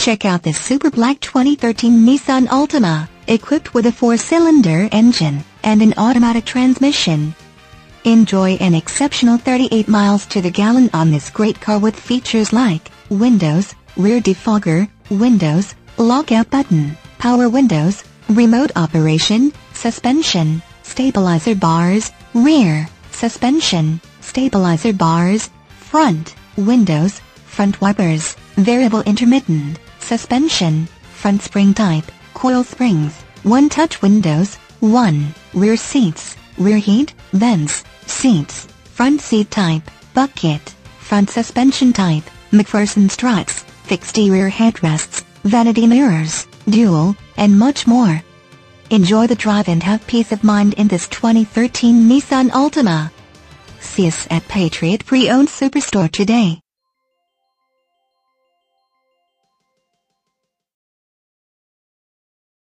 Check out this super black 2013 Nissan Altima, equipped with a 4-cylinder engine and an automatic transmission. Enjoy an exceptional 38 miles to the gallon on this great car with features like windows, rear defogger, windows, lockout button, power windows, remote operation, suspension, stabilizer bars, rear, suspension, stabilizer bars, front, windows, front wipers, variable intermittent, suspension, front spring type, coil springs, one-touch windows, rear seats, rear heat, vents, seats, front seat type, bucket, front suspension type, MacPherson struts, fixed rear headrests, vanity mirrors, dual, and much more. Enjoy the drive and have peace of mind in this 2013 Nissan Altima. See us at Patriot Pre-Owned Superstore today.